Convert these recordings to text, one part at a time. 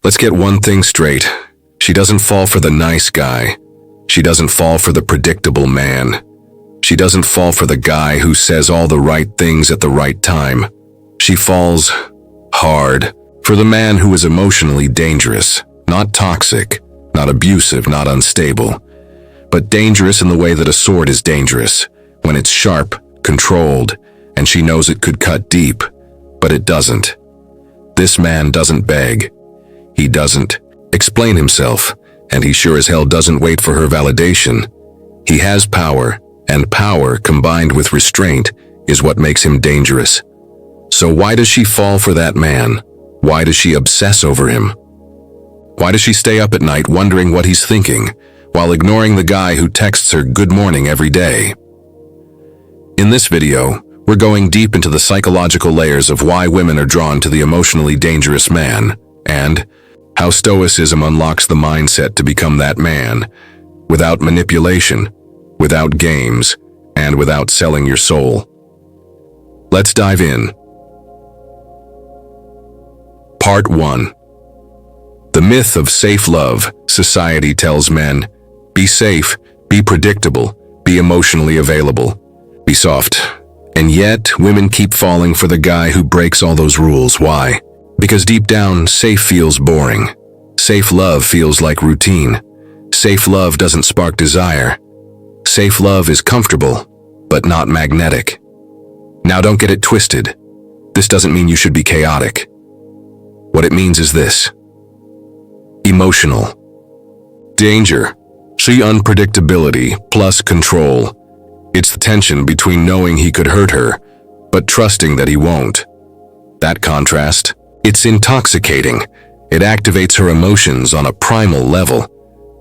Let's get one thing straight. She doesn't fall for the nice guy. She doesn't fall for the predictable man. She doesn't fall for the guy who says all the right things at the right time. She falls hard for the man who is emotionally dangerous, not toxic, not abusive, not unstable, but dangerous in the way that a sword is dangerous, when it's sharp, controlled, and she knows it could cut deep, but it doesn't. This man doesn't beg. He doesn't explain himself, and he sure as hell doesn't wait for her validation. He has power, and power combined with restraint is what makes him dangerous. So why does she fall for that man? Why does she obsess over him? Why does she stay up at night wondering what he's thinking, while ignoring the guy who texts her good morning every day? In this video, we're going deep into the psychological layers of why women are drawn to the emotionally dangerous man, and how Stoicism unlocks the mindset to become that man, without manipulation, without games, and without selling your soul. Let's dive in. Part 1. The myth of safe love. Society tells men, be safe, be predictable, be emotionally available, be soft. And yet, women keep falling for the guy who breaks all those rules. Why? Because deep down, safe feels boring. Safe love feels like routine. Safe love doesn't spark desire. Safe love is comfortable, but not magnetic. Now don't get it twisted. This doesn't mean you should be chaotic. What it means is this: emotional danger. See unpredictability plus control. It's the tension between knowing he could hurt her, but trusting that he won't. That contrast, it's intoxicating. It activates her emotions on a primal level.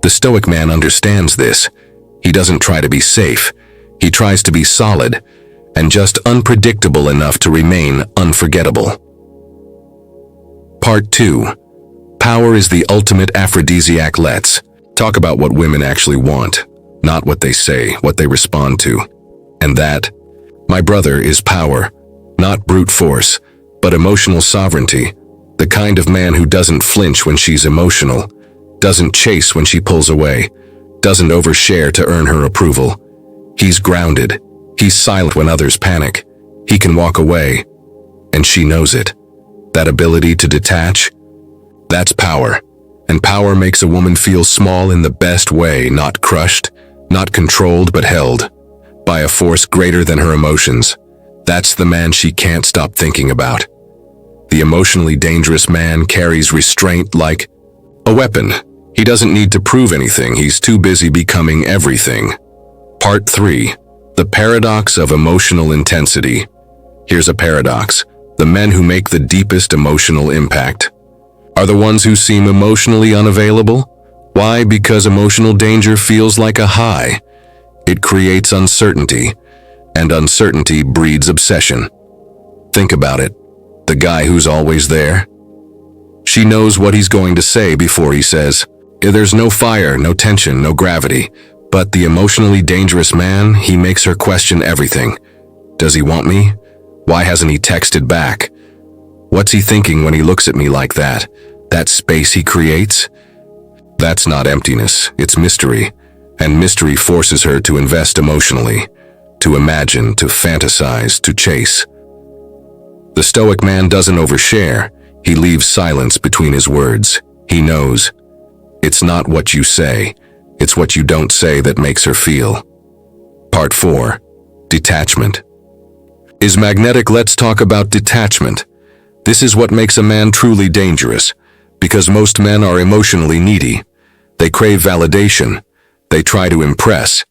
The Stoic man understands this. He doesn't try to be safe. He tries to be solid, and just unpredictable enough to remain unforgettable. Part 2. Power is the ultimate aphrodisiac. Let's talk about what women actually want, not what they say, what they respond to. And that, my brother, is power, not brute force, but emotional sovereignty. The kind of man who doesn't flinch when she's emotional, doesn't chase when she pulls away, doesn't overshare to earn her approval. He's grounded. He's silent when others panic. He can walk away, and she knows it. That ability to detach, that's power. And power makes a woman feel small in the best way, not crushed, not controlled, but held by a force greater than her emotions. That's the man she can't stop thinking about. The emotionally dangerous man carries restraint like a weapon. He doesn't need to prove anything. He's too busy becoming everything. Part 3. The paradox of emotional intensity. Here's a paradox. The men who make the deepest emotional impact are the ones who seem emotionally unavailable. Why? Because emotional danger feels like a high. It creates uncertainty, and uncertainty breeds obsession. Think about it. The guy who's always there. She knows what he's going to say before he says. There's no fire, no tension, no gravity. But the emotionally dangerous man, he makes her question everything. Does he want me? Why hasn't he texted back? What's he thinking when he looks at me like that? That space he creates? That's not emptiness, it's mystery. And mystery forces her to invest emotionally, to imagine, to fantasize, to chase. The Stoic man doesn't overshare. He leaves silence between his words. He knows. It's not what you say, it's what you don't say that makes her feel. Part 4. Detachment. Is magnetic. Let's talk about detachment. This is what makes a man truly dangerous, because most men are emotionally needy. They crave validation. They try to impress.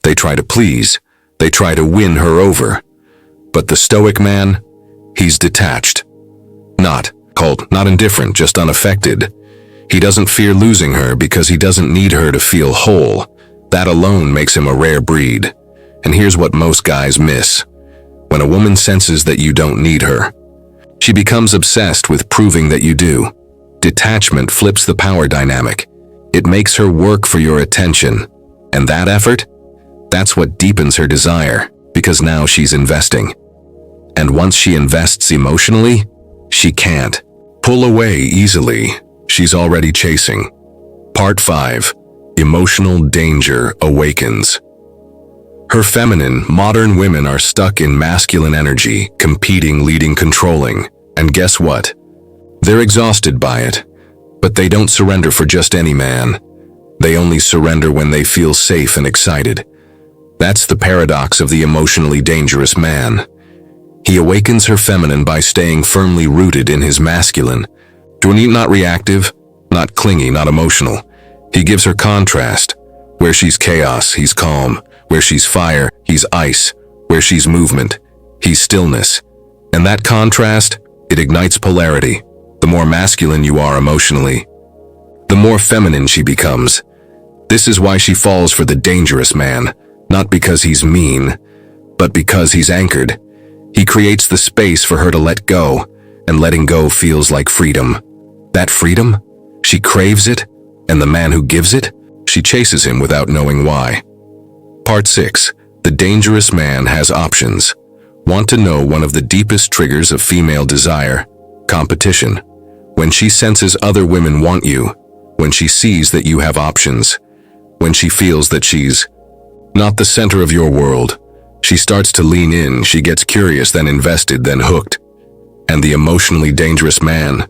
They try to please. They try to win her over. But the Stoic man, he's detached. Not cold, not indifferent, just unaffected. He doesn't fear losing her because he doesn't need her to feel whole. That alone makes him a rare breed. And here's what most guys miss. When a woman senses that you don't need her, she becomes obsessed with proving that you do. Detachment flips the power dynamic. It makes her work for your attention. And that effort? That's what deepens her desire, because now she's investing. And once she invests emotionally, she can't pull away easily. she's already chasing. Part 5. Emotional danger awakens. Her feminine, modern women are stuck in masculine energy, competing, leading, controlling. And guess what? They're exhausted by it. But they don't surrender for just any man. They only surrender when they feel safe and excited. That's the paradox of the emotionally dangerous man. He awakens her feminine by staying firmly rooted in his masculine. Not reactive, not clingy, not emotional. He gives her contrast. Where she's chaos, he's calm. Where she's fire, he's ice. Where she's movement, he's stillness. And that contrast, it ignites polarity. The more masculine you are emotionally, the more feminine she becomes. This is why she falls for the dangerous man, not because he's mean, but because he's anchored. He creates the space for her to let go, and letting go feels like freedom. That freedom? She craves it, and the man who gives it? She chases him without knowing why. Part 6. The dangerous man has options. Want to know one of the deepest triggers of female desire? Competition. When she senses other women want you, when she sees that you have options, when she feels that she's not the center of your world, she starts to lean in, she gets curious, then invested, then hooked. And the emotionally dangerous man,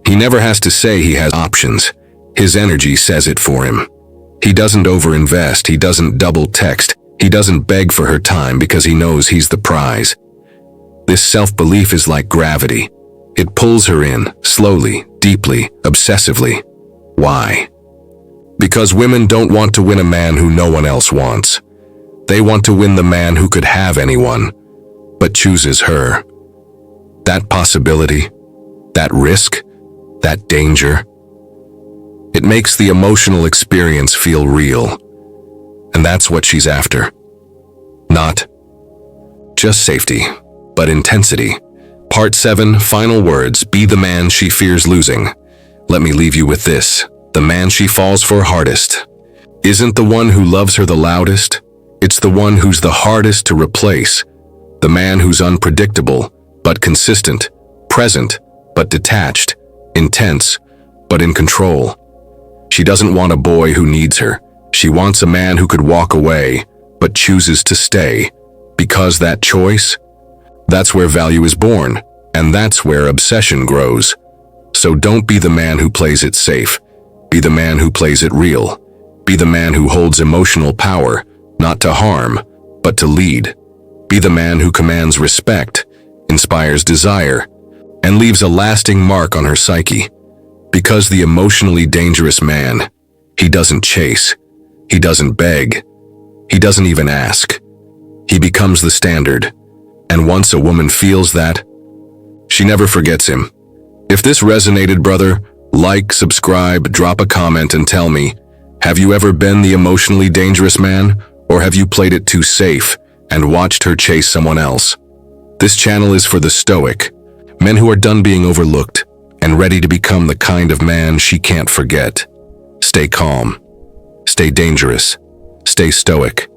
he never has to say he has options. His energy says it for him. He doesn't overinvest, he doesn't double text, he doesn't beg for her time because he knows he's the prize. This self-belief is like gravity. It pulls her in, slowly, deeply, obsessively. Why? Because women don't want to win a man who no one else wants. They want to win the man who could have anyone, but chooses her. That possibility, that risk, that danger, it makes the emotional experience feel real. And that's what she's after. Not just safety, but intensity. Part 7, final words. Be the man she fears losing. Let me leave you with this. The man she falls for hardest isn't the one who loves her the loudest. It's the one who's the hardest to replace. The man who's unpredictable, but consistent. Present, but detached. Intense, but in control. She doesn't want a boy who needs her. She wants a man who could walk away, but chooses to stay. Because that choice, that's where value is born, and that's where obsession grows. So don't be the man who plays it safe. Be the man who plays it real. Be the man who holds emotional power, not to harm, but to lead. Be the man who commands respect, inspires desire, and leaves a lasting mark on her psyche. Because the emotionally dangerous man, he doesn't chase, he doesn't beg, he doesn't even ask. He becomes the standard, and once a woman feels that, she never forgets him. If this resonated, brother, like, subscribe, drop a comment and tell me, have you ever been the emotionally dangerous man, or have you played it too safe and watched her chase someone else? This channel is for the stoic, men who are done being overlooked and ready to become the kind of man she can't forget. Stay calm, stay dangerous, stay stoic.